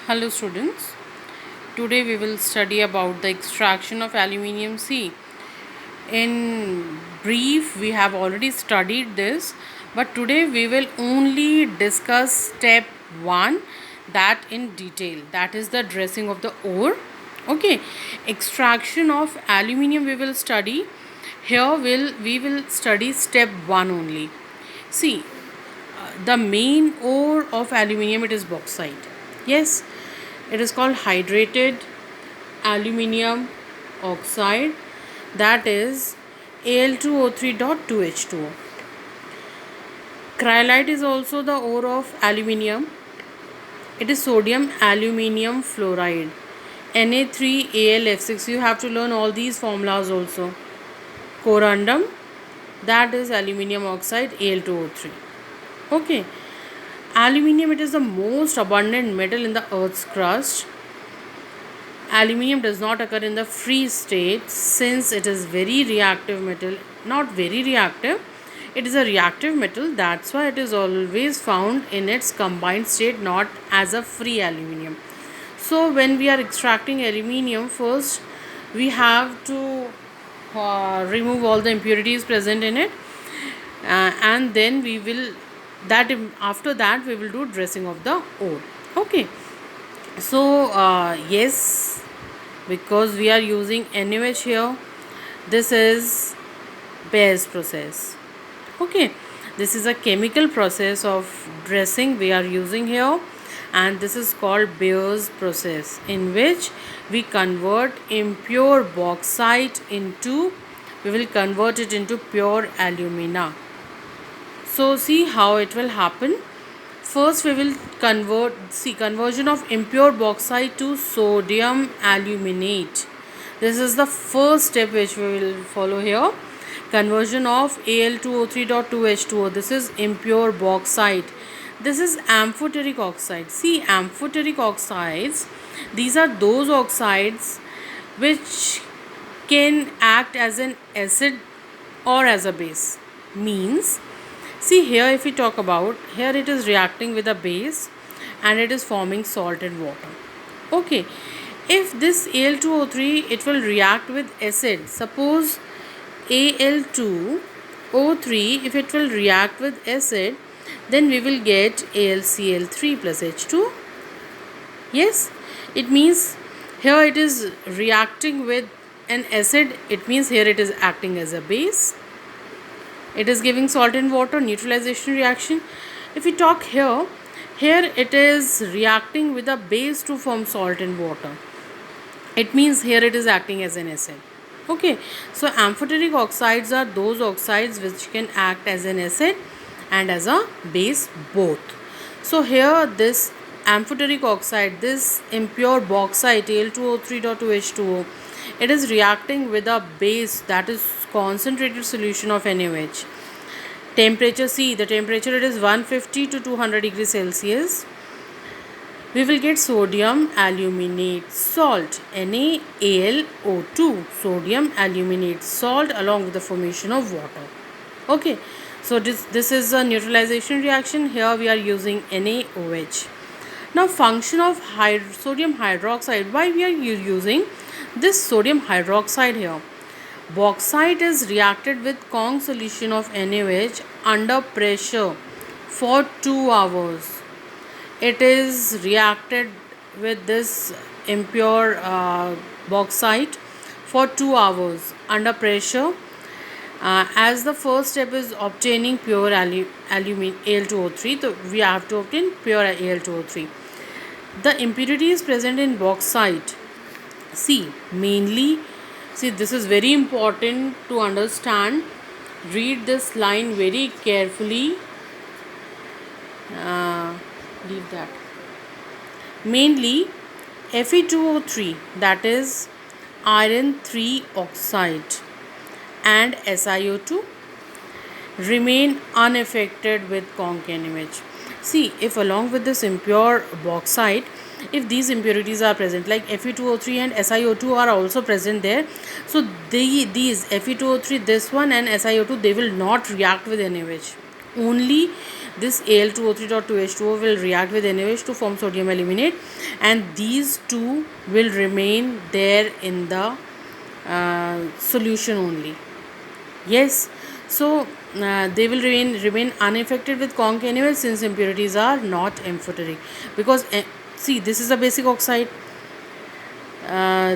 Hello students, today we will study about the extraction of aluminium. See, in brief we have already studied this, but today we will only discuss step 1, that in detail, that is the dressing of the ore. Okay, extraction of aluminium we will study. Here we will study step 1 only. See, the main ore of aluminium, it is bauxite. Yes, it is called hydrated aluminium oxide, that is Al2O3.2H2O. Cryolite is also the ore of aluminium. It is sodium aluminium fluoride, Na3AlF6. You have to learn all these formulas also. Corundum, that is aluminium oxide, Al2O3. Okay, aluminium, it is the most abundant metal in the earth's crust. Aluminium does not occur in the free state since it is very reactive metal. Not very reactive, it is a reactive metal, that's why it is always found in its combined state, not as a free aluminium. So when we are extracting aluminium, first we have to remove all the impurities present in it, and then we will after that we will do dressing of the ore. Okay, so yes, because we are using NaOH here, this is Bayes process. Okay, this is a chemical process of dressing we are using here, and this is called Bayes process, in which we convert impure bauxite into, we will convert it into pure alumina. So see how it will happen. First we will conversion of impure bauxite to sodium aluminate. This is the first step which we will follow here. Conversion of Al2O3.2H2O. This is impure bauxite. This is amphoteric oxide. See, amphoteric oxides, these are those oxides which can act as an acid or as a base. Means, see here, if we talk about, here it is reacting with a base and it is forming salt and water. Okay, if this Al2O3, it will react with acid. Suppose Al2O3, if it will react with acid, then we will get AlCl3 plus H2. Yes, it means here it is reacting with an acid, it means here it is acting as a base. It is giving salt and water, neutralization reaction. If we talk here it is reacting with a base to form salt and water. It means here it is acting as an acid. Okay, so amphoteric oxides are those oxides which can act as an acid and as a base both. So here this amphoteric oxide, this impure bauxite Al2O3.2H2O, it is reacting with a base, that is concentrated solution of NaOH. Temperature, see the temperature, it is 150 to 200 degrees Celsius. We will get sodium aluminate salt, NaAlO2, sodium aluminate salt, along with the formation of water. Okay, so this is a neutralization reaction. Here we are using NaOH. Now function of sodium hydroxide, why we are using this sodium hydroxide here? Bauxite is reacted with Kong solution of NaOH under pressure for 2 hours. It is reacted with this impure bauxite for 2 hours under pressure, as the first step is obtaining pure Al2O3. So we have to obtain pure Al2O3. The impurities present in bauxite, see mainly, see this is very important to understand. Read this line very carefully. Leave that. Mainly Fe2O3, that is iron 3 oxide, and SiO2 remain unaffected with Kong NaOH. See, if along with this impure bauxite, if these impurities are present, like Fe2O3 and SiO2 are also present there, so these Fe2O3, this one, and SiO2, they will not react with NaOH. only this Al2O3.2H2O will react with NaOH to form sodium aluminate, and these two will remain there in the solution only. Yes, so they will remain unaffected with conc anyway, since impurities are not amphoteric. Because see, this is a basic oxide.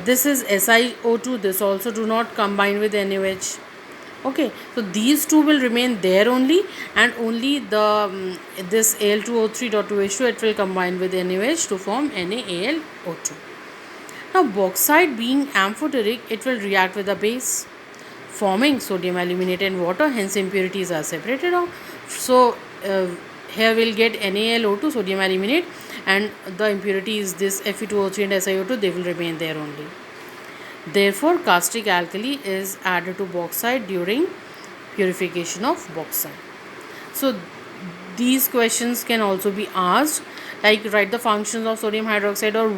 This is SiO2. This also do not combine with NaOH. Okay, so these two will remain there only, and only the this Al2O3.2H2 it will combine with NaOH to form NaAlO2. Now bauxite being amphoteric, it will react with the base, forming sodium aluminate and water, hence impurities are separated off. So here we'll get NaLO2, sodium aluminate, and the impurities, this Fe2O3 and SiO2, they will remain there only. Therefore, caustic alkali is added to bauxite during purification of bauxite. So these questions can also be asked, like write the functions of sodium hydroxide, or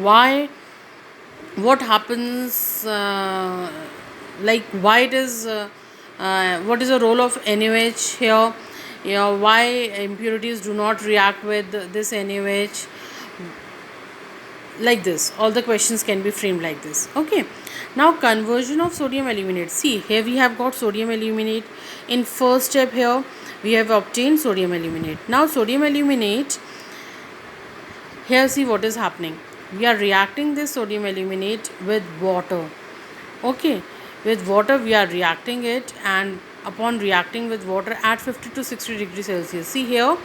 what happens, like why it is, what is the role of NaOH here, why impurities do not react with this NaOH, like this. All the questions can be framed like this. Okay, now conversion of sodium aluminate. See, here we have got sodium aluminate. In first step here we have obtained sodium aluminate. Now sodium aluminate, here see what is happening. We are reacting this sodium aluminate with water. Okay, with water we are reacting it, and upon reacting with water at 50 to 60 degrees Celsius, see here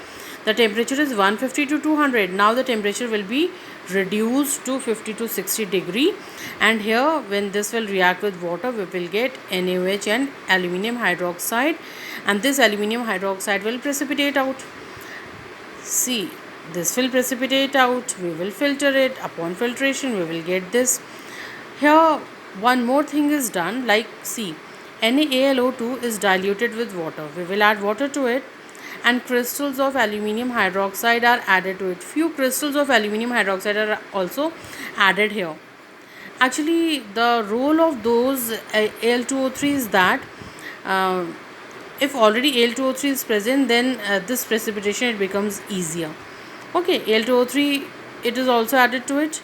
the temperature is 150 to 200. Now the temperature will be reduced to 50 to 60 degree, and here when this will react with water, we will get NaOH and aluminium hydroxide, and this aluminium hydroxide will precipitate out. See, this will precipitate out, we will filter it. Upon filtration we will get this. Here one more thing is done, like see, NaAlO2 is diluted with water. We will add water to it, and crystals of aluminium hydroxide are added to it. Few crystals of aluminium hydroxide are also added here. Actually, the role of those Al2O3 is that if already Al2O3 is present, then this precipitation it becomes easier. Okay, Al2O3 it is also added to it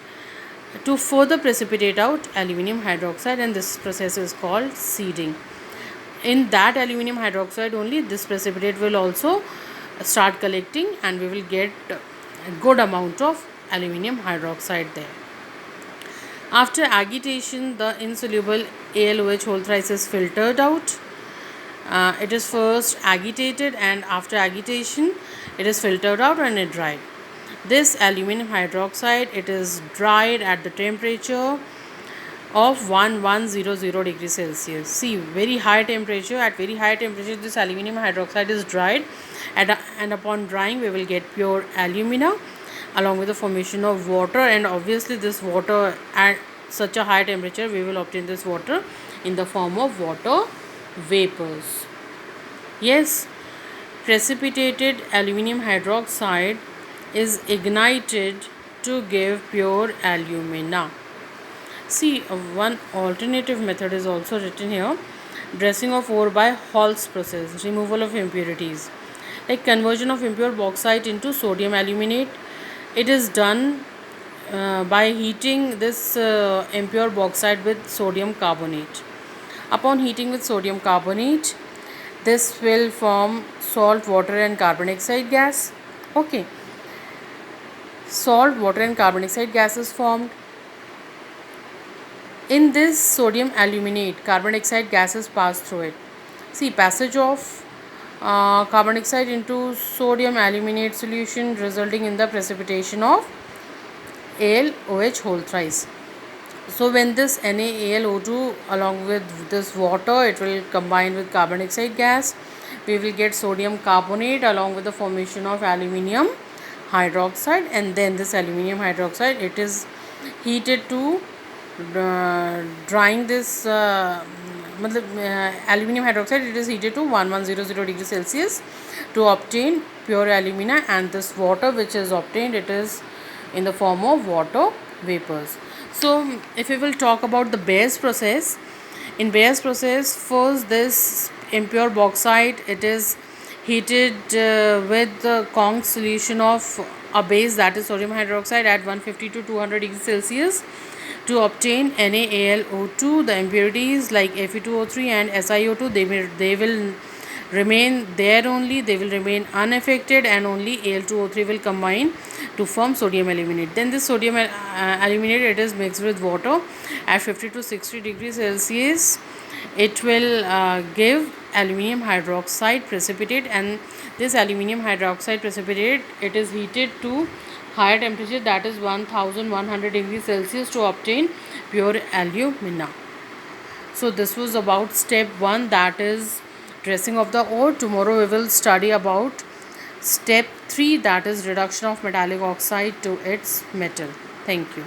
to further precipitate out aluminium hydroxide, and this process is called seeding. In that aluminium hydroxide only, this precipitate will also start collecting, and we will get a good amount of aluminium hydroxide there. After agitation, the insoluble AlOH whole thrice is filtered out. It is first agitated, and after agitation it is filtered out and it dried. This aluminium hydroxide, it is dried at the temperature of 1100 degrees Celsius. See, very high temperature. At very high temperature this aluminium hydroxide is dried, and upon drying we will get pure alumina along with the formation of water. And obviously this water, at such a high temperature we will obtain this water in the form of water vapors. Yes, precipitated aluminium hydroxide is ignited to give pure alumina. See, one alternative method is also written here. Dressing of ore by Hall's process, removal of impurities. Like conversion of impure bauxite into sodium aluminate. It is done by heating this impure bauxite with sodium carbonate. Upon heating with sodium carbonate, this will form salt, water and carbon dioxide gas. Okay. Salt, water and carbon dioxide gas is formed. In this sodium aluminate, carbon dioxide gases pass through it. See, passage of carbon dioxide into sodium aluminate solution resulting in the precipitation of AlOH whole thrice. So when this NaAlO2 along with this water, it will combine with carbon dioxide gas, we will get sodium carbonate along with the formation of aluminium hydroxide, and then this aluminium hydroxide, it is heated to drying this aluminium hydroxide, it is heated to 1100 degrees Celsius to obtain pure alumina, and this water which is obtained, it is in the form of water vapors. So if we will talk about the Bayes process, in Bayes process, first this impure bauxite, it is heated with the Kong solution of a base, that is sodium hydroxide, at 150 to 200 degrees Celsius to obtain NaAlO2. The impurities like Fe2O3 and SiO2, they will remain there only, they will remain unaffected, and only Al2O3 will combine to form sodium aluminate. Then this sodium aluminate, it is mixed with water at 50 to 60 degrees Celsius. It will give aluminium hydroxide precipitate, and this aluminium hydroxide precipitate, it is heated to higher temperature, that is 1100 degrees Celsius, to obtain pure alumina. So this was about step 1, that is dressing of the ore. Tomorrow we will study about step 3, that is reduction of metallic oxide to its metal. Thank you.